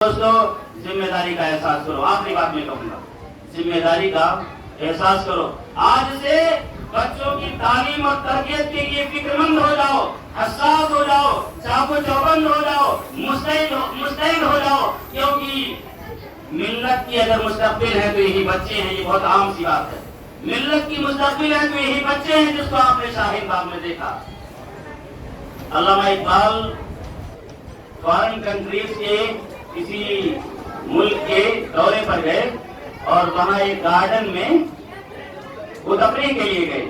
दोस्तों जिम्मे दारी का एहसास करो। आखिरी बात मैं कहूंगा, जिम्मे दारी का एहसास करो। आज से बच्चों की तालीम और तरबियत के लिए फिक्रमंद हो जाओ, हसास हो जाओ, चाको चौबंद हो जाओ, मुस्तैद हो जाओ, क्योंकि मिल्लत की अगर मुस्तकबिल है तो यही बच्चे हैं। ये बहुत आम सी बात है। मिल्लत की मुस्तकबिल है तो यही बच्चे हैं, जिसको आपने शाहीन बाग में देखा। अल्लामा इकबाल फॉरेन कंट्रीज के किसी मुल्क के दौरे पर गए और वहां एक गार्डन में वो तफरीह के लिए गए।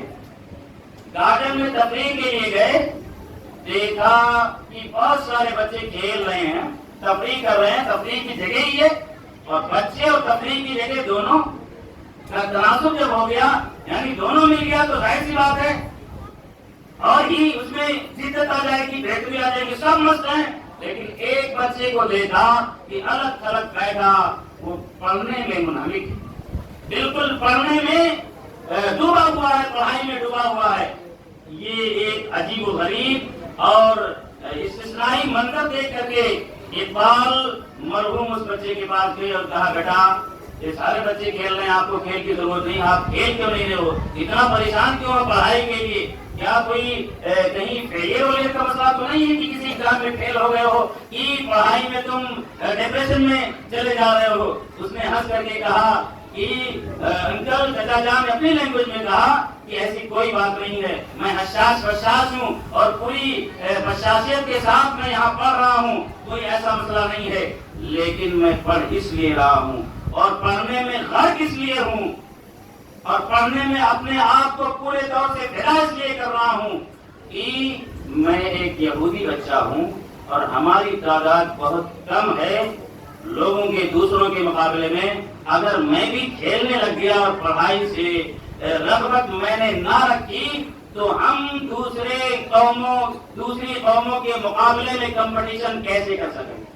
गार्डन में तफरीह के लिए गए, देखा कि बहुत सारे बच्चे खेल रहे हैं, तफरीह कर रहे हैं। तफरीह की जगह ही है और बच्चे और तफरीह की जगह दोनों का तनासुब जब हो गया, यानी दोनों मिल गया, तो जाहिर सी बात है और ही उसमें जिद्दत आ जाएगी, बेहतरी आ जाएगी, सब मस्त हैं। लेकिन एक बच्चे को देखा कि अलग थलग बैठा, वो पढ़ने में मुनहमिक, बिल्कुल पढ़ने में डूबा हुआ है, पढ़ाई में डूबा हुआ है। ये एक अजीब व गरीब और इस्तिस्नाई मंजर देख करके इकबाल मरहूम उस बच्चे के पास गए और कहा, बेटा ये सारे बच्चे खेल रहे हैं, आपको खेल की जरूरत नहीं, आप खेल क्यों नहीं रहे हो, इतना परेशान क्यों हो पढ़ाई के लिए? क्या कोई कहीं फेलियर होने का मसला तो नहीं है कि किसी एग्जाम में फेल हो गए हो, कि पढ़ाई में तुम डिप्रेशन में चले जा रहे हो? उसने हंस करके कहा कि अंकल, चाचा जान ने अपनी लैंग्वेज में कहा कि ऐसी कोई बात नहीं है, मैं हशाश बशाश हूँ और पूरी बशाशियत के साथ मैं यहाँ पढ़ रहा हूँ, कोई ऐसा मसला नहीं है। लेकिन मैं पढ़ इसलिए रहा हूँ और पढ़ने में गर्क इसलिए हूँ और पढ़ने में अपने आप को पूरे तौर से फिदा इसलिए कर रहा हूँ कि मैं एक यहूदी बच्चा हूँ और हमारी तादाद बहुत कम है लोगों के, दूसरों के मुकाबले में। अगर मैं भी खेलने लग गया और पढ़ाई से रग़बत मैंने ना रखी, तो हम दूसरी कौमों के मुकाबले में कंपटीशन कैसे कर सकेंगे?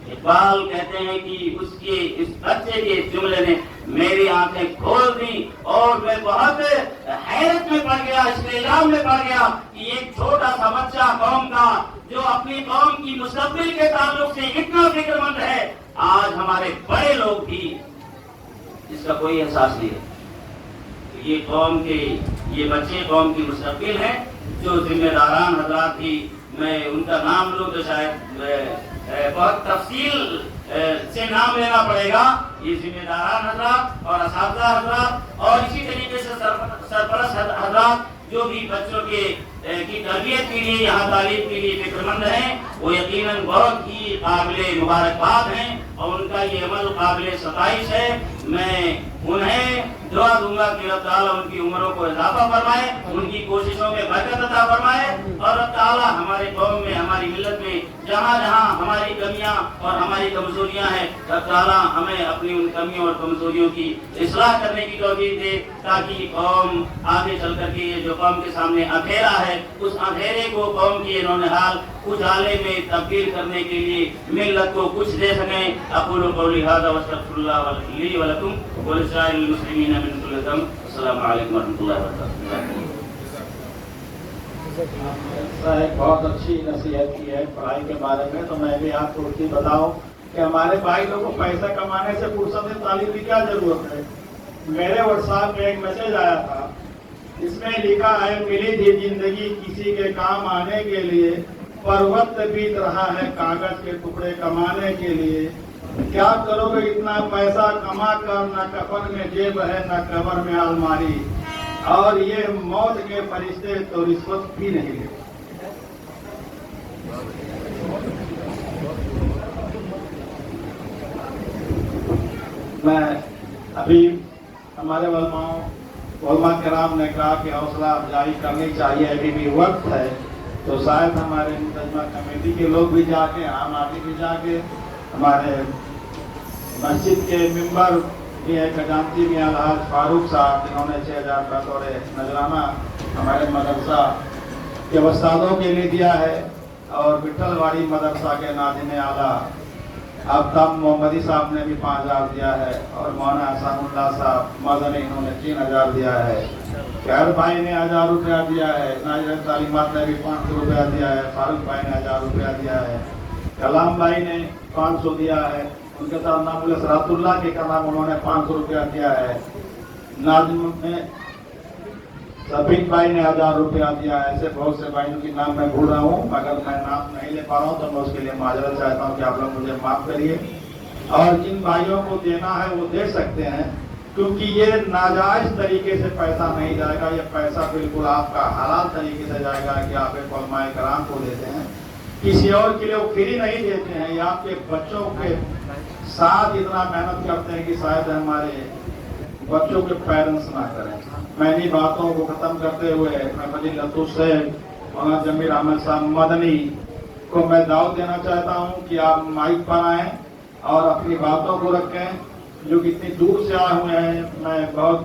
इकबाल कहते हैं कि उसके इस बच्चे के जुमले ने मेरी आंखें खोल दी और मैं बहुत हैरत में पड़ गया, इस्तेजाब में पड़ गया कि एक छोटा सा बच्चा कौम का, जो अपनी कौम की मुस्तकबिल के ताल्लुक से इतना फिक्रमंद है, आज हमारे बड़े लोग भी इसका कोई एहसास नहीं है। तो ये कौम के, ये बच्चे कौम की मुस्तकबिल हैं। जो जिम्मेदारान हजरात थी, मैं उनका नाम लूँ तो शायद बहुत तफसील से नाम लेना पड़ेगा। ये जिम्मेदारान हजरात और असातिज़ा हजरात और इसी तरीके से सरपरस्त हजरात जो भी बच्चों की तरबियत के लिए, यहाँ तालीम के लिए फिक्रमंद हैं, वो यकीनन बहुत ही काबिल मुबारकबाद हैं और उनका ये अमल काबिल सताइश है। मैं उन्हें दुआ दूंगा कि अल्लाह ताला उनकी उम्रों को इजाफा फरमाए, उनकी कोशिशों में बरकत अता फरमाए और अल्लाह ताला हमारे कौम में, हमारी मिल्लत में जहाँ जहाँ हमारी कमियाँ और हमारी कमजोरियाँ हैं, अल्लाह ताला हमें अपनी उन कमियों और कमजोरियों की इस्लाह करने की तौफीक दे, ताकि कौम आगे चल करके ये जो कौम के सामने अंधेरा है, उस अंधेरे को कौम की इन्होंने हाल उजाले में तब्दील करने के लिए मिल्लत को कुछ दे सकें। अक़ूलु क़ौली हाज़ा व अस्तग़फ़िरुल्लाह ली व लकुम व लिसाइरिल मुस्लिमीन मिन कुल्लि ज़ंब। अस्सलामु अलैकुम व रहमतुल्लाहि व बरकातुहू। एक बहुत अच्छी नसीहत की है पढ़ाई के बारे में। तो मैं भी आपको उसकी बताऊं कि हमारे भाई लोगों को पैसा कमाने से फुर्सत तालीम की क्या जरूरत है। मेरे व्हाट्सएप में एक मैसेज आया था, इसमें लिखा है, मिली थी जिंदगी किसी के काम आने के लिए, पर वक्त बीत रहा है कागज के टुकड़े कमाने के लिए। क्या करोगे इतना पैसा कमा कर, न कफन में जेब है न कब्र में अलमारी, और ये मौत के फरिश्ते तो रिश्वत भी नहीं लेते। मैं अभी हमारे उलमा किराम ने कहा कि हौसला अफजाई करनी चाहिए, अभी भी वक्त है, तो शायद हमारे मुंतजमा कमेटी के लोग भी जाके, आम आदमी भी जाके, हमारे मस्जिद के मेंबर भी है खजानची भी अलहाज फारूक साहब, जिन्होंने 6000 का तौर नजराना हमारे मदरसा के उस्तादों के लिए दिया है, और विठलवाड़ी मदरसा के नाज़िम आला आफ्ताब मोहम्मदी साहब ने भी 5000 दिया है, और मौलाना अहसानुल्लाह साहब मदनी, इन्होंने 3000 दिया है। खैर भाई ने 1000 रुपया दिया है, नाज़िर तालीमात ने भी 500 रुपया दिया है, फारूक भाई ने 1000 रुपया दिया है, कलाम भाई ने 500 दिया है। उनके साथ नाम सरातुल्ला के का नाम उन्होंने 500 रुपया दिया है। नाजिम में सफीक भाई ने 1000 रुपया दिया है। ऐसे बहुत से भाइयों के नाम मैं भूल रहा हूँ, अगर मैं नाम नहीं ले पा रहा हूँ तो मैं उसके लिए माजरत चाहता हूँ कि आप लोग मुझे माफ करिए। और जिन भाइयों को देना है वो दे सकते हैं, क्योंकि ये नाजायज तरीके से पैसा नहीं जाएगा। ये पैसा बिल्कुल आपका हलाल तरीके से जाएगा कि आप एक उलमाए कराम को देते हैं, किसी और के लिए वो फ्री नहीं देते हैं। ये आपके बच्चों के साथ इतना मेहनत करते हैं कि शायद हमारे बच्चों के पेरेंट्स ना करें। मैं इन्हीं बातों को खत्म करते हुए मैं फजील लतूफ से मौलाना जमीर अहमद साहब मदनी को मैं दावत देना चाहता हूँ कि आप माइक पर आएँ और अपनी बातों को रखें। जो कितनी दूर से आए हुए हैं, मैं बहुत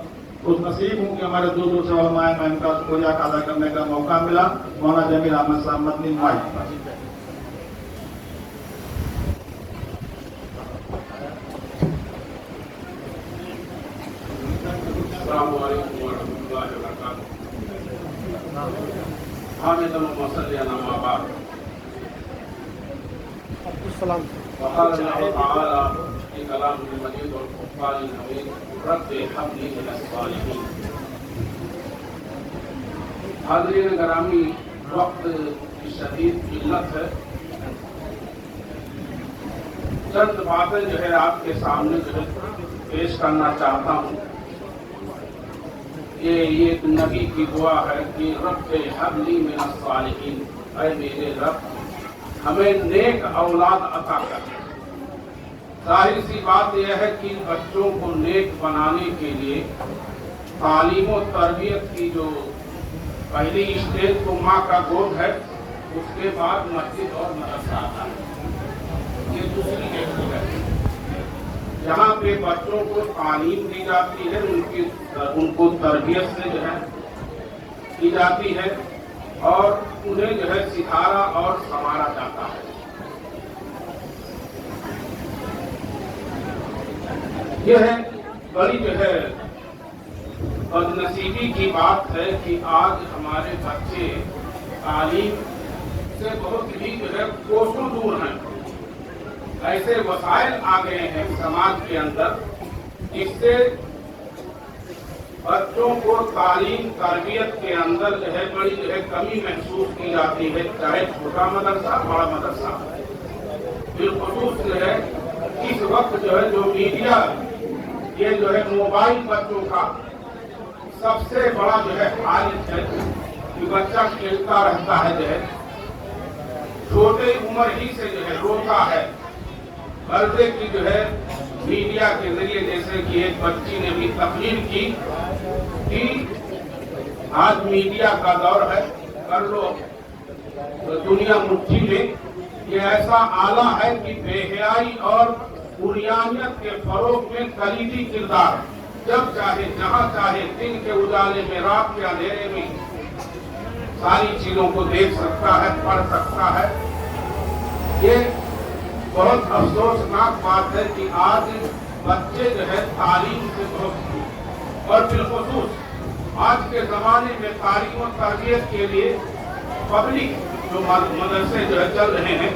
खुश नसीब हूँ कि हमारे दूर दूर से उलमाए मैं इनका शुक्रिया अदा करने का मौका मिला। मौलाना जमीर अहमद साहब मदनी माइक पर। हाज़रीन गरामी, वक्त की शदीद किल्लत है। चंद बातें जो है आपके सामने जो है पेश करना चाहता हूँ। ये नबी की दुआ है कि रब्बे हबली मिनस सालिहीन, ऐ मेरे रब हमें नेक औलाद अता कर। जाहिर सी बात यह है कि बच्चों को नेक बनाने के लिए तालीम और तरबियत की जो पहली स्टेज तो माँ का गोद है, उसके बाद मस्जिद और मदरसा आता है। ये दूसरी स्टेज है जहाँ पे बच्चों को तालीम दी जाती है, उनको तरबियत से जो है की जाती है और उन्हें जो है सिखारा और संवारा जाता है। यह बड़ी जो है बदनसीबी की बात है कि आज हमारे बच्चे तालीम से बहुत ही जो है कोसों दूर हैं। ऐसे वसाइल आ गए हैं समाज के अंदर जिससे बच्चों को तालीम तरबियत के अंदर जो है बड़ी जो है कमी महसूस की जाती है, चाहे छोटा मदरसा बड़ा मदरसा। बिलखुसूस जो है इस वक्त जो है जो मीडिया ये जो है मोबाइल बच्चों का सबसे बड़ा जो है हालत है कि बच्चा खेलता रहता है, जो है छोटे उम्र ही से जो है रोता है। पर्दे की जो है मीडिया के जरिए, जैसे कि एक बच्ची ने भी तकरीर की कि आज मीडिया का दौर है, कर लो तो दुनिया मुट्ठी में। ये ऐसा आला है कि बेहयाई और उरियानियत के फरोग में कलीदी किरदार, जब चाहे जहां चाहे दिन के उजाले में रात के अंधेरे में सारी चीजों को देख सकता है, पढ़ सकता है। ये बहुत अफसोसनाक बात है कि आज बच्चे जो है तालीम से बहुत, और बिलखुसूस आज के जमाने में तालीम और तरबियत के लिए पब्लिक जो मदरसे जो है चल रहे हैं,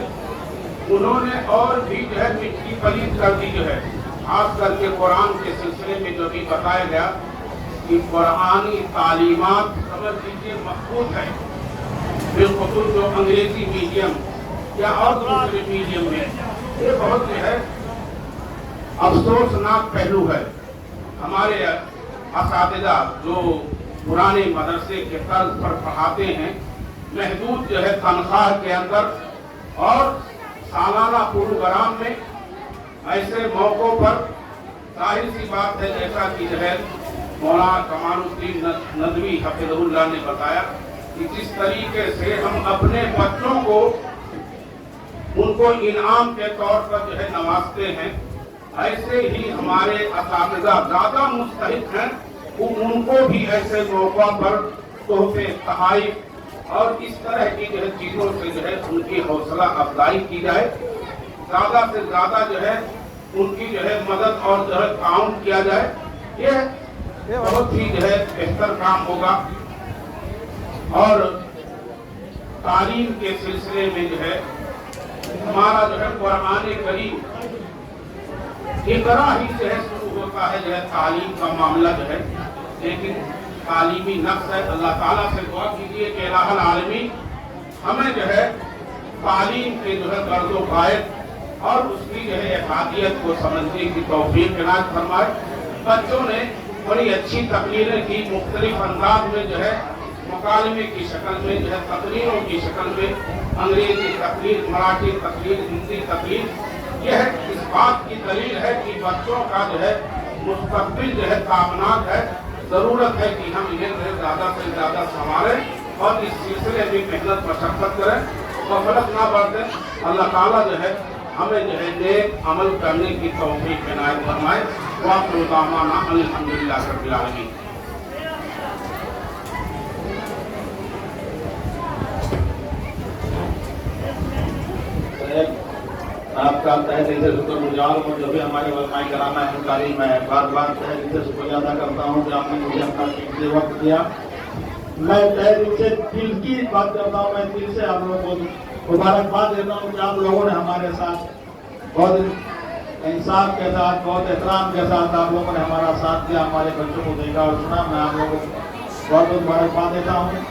उन्होंने और भी जो है मिट्टी पलीद कर दी। जो है खास करके कुरान के सिलसिले में जो भी बताया गया कि कुरानी तालीमात समझ लीजिए महफूज है, बिलखुसूस जो अंग्रेजी मीडियम या और दूसरे मीडियम में। ये बहुत जो है अफसोसनाक पहलू है। हमारे असातिज़ा जो पुराने मदरसे के तर्ज पर पढ़ाते हैं, महदूद जो है तनख्वाह के अंदर और सालाना प्रोग्राम में, ऐसे मौकों पर जाहिर सी बात है जैसा कि जो है मौलाना कमालुद्दीन नदवी हफिज़हुल्लाह ने बताया कि जिस तरीके से हम अपने बच्चों को उनको इनाम के तौर पर जो है नवाजते हैं, ऐसे ही हमारे असातिज़ा ज्यादा मुस्तहिक हैं, उनको भी ऐसे मौकों पर तोहफे, तहाइफ और इस तरह की जो है चीजों से जो है उनकी हौसला अफजाई की जाए। ज्यादा से ज्यादा जो है उनकी जो है मदद और जो है काम किया जाए। ये बहुत ही जो है बेहतर काम होगा। और तालीम के सिलसिले में जो है हमारा जो है कुरान करीम इकरा ही से शुरू होता है जो है तालीम का मामला जो है, लेकिन तालीमी नफ्स है। अल्लाह ताला से दुआ कीजिए कि इलाहुल आलमीन हमें जो है तालीम के जो है गर्दो कायद और उसकी जो है अफादियत को समझने की तौफीक इनायत फरमाए। बच्चों ने बड़ी अच्छी तकरीरें की, मुख्तलिफ अंदाज में जो है मुकालमे की शक्ल में जो है तकरीरों की शक्ल में, अंग्रेजी तकरीर, मराठी तकरीर, हिंदी तकरीर, यह इस बात की दलील है कि बच्चों का जो है मुस्तकबिल जो है तामनाक है। जरूरत है कि हम इन्हें ज़्यादा से ज़्यादा संभालें और इस सिलसिले में मेहनत मशक्कत करें, गफलत ना बरतें। अल्लाह ताला जो है हमें जो है नेक अमल करने की तौफीक इनायत फरमाए। वाक़िअ दावाना अल्हम्दुलिल्लाह रब्बिल आलमीन। आपका तहे दिल से शुक्रगुजार हूँ। जो भी हमारे उलमाए कराम है उनकारी मैं बार बार तहे दिल से शुक्रिया अदा करता हूँ कि आपने मुझे अपना कीमती वक्त दिया। मैं तहे दिल से दिल की बात करता हूँ, मैं दिल से आप लोगों को मुबारकबाद देता हूँ कि आप लोगों ने हमारे साथ बहुत इंसाफ के साथ, बहुत एहतराम के साथ आप लोगों ने हमारा साथ दिया, हमारे बच्चों को देखा और सुना। मैं आप लोगों को बहुत बहुत मुबारकबाद देता हूँ।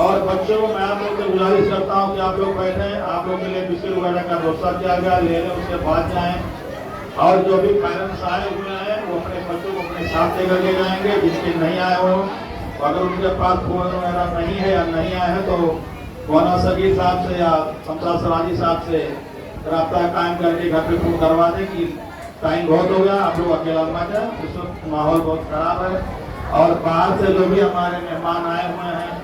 और बच्चों को मैं आप लोगों से गुजारिश करता हूँ कि आप लोग बैठे, आप लोगों के लिए बिस्किट वगैरह का व्यवस्था किया गया, ले लें, उसके बाद जाएँ। और जो भी पेरेंट्स आए हुए हैं वो अपने बच्चों को अपने साथ लेकर के जाएंगे। जिसके नहीं आए हो, अगर उनके पास फोन वगैरह नहीं है या नहीं आए हैं तो मौलाना सगीर साहब से या शमशाद सराजी साहब से राब्ता कायम करके घर पे फोन करवा दें कि टाइम बहुत हो गया, आप लोग अकेला मत जाए, इस वक्त माहौल बहुत खराब है। और बाहर से जो भी हमारे मेहमान आए हुए हैं,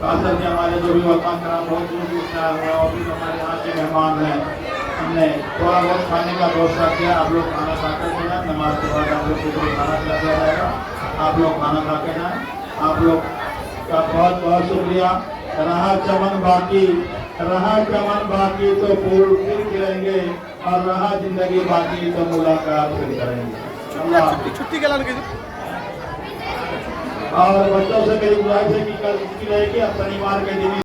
खास करके हमारे जो भी उलमा कराम बहुत दूर दूर से आए हुए हैं और भी हमारे यहाँ के मेहमान हैं, हमने थोड़ा बहुत खाने का व्यवस्था किया। आप लोग खाना खा कर के जाए, नमाज के बाद आप लोग को खाना खिला दिया जाएगा, आप लोग खाना खा के जाएँ। आप लोग का बहुत बहुत शुक्रिया। रहा चमन बाकी, रहा चमन बाकी तो फूल फिर खिलेंगे और रहा जिंदगी बाकी तो मुलाकात फिर करेंगे। अल्लाह हाफ़िज़। छुट्टी के लाने और बच्चों से मेरी गुजारिश है कि कल छुट्टी रहेगी, अब शनिवार के दिन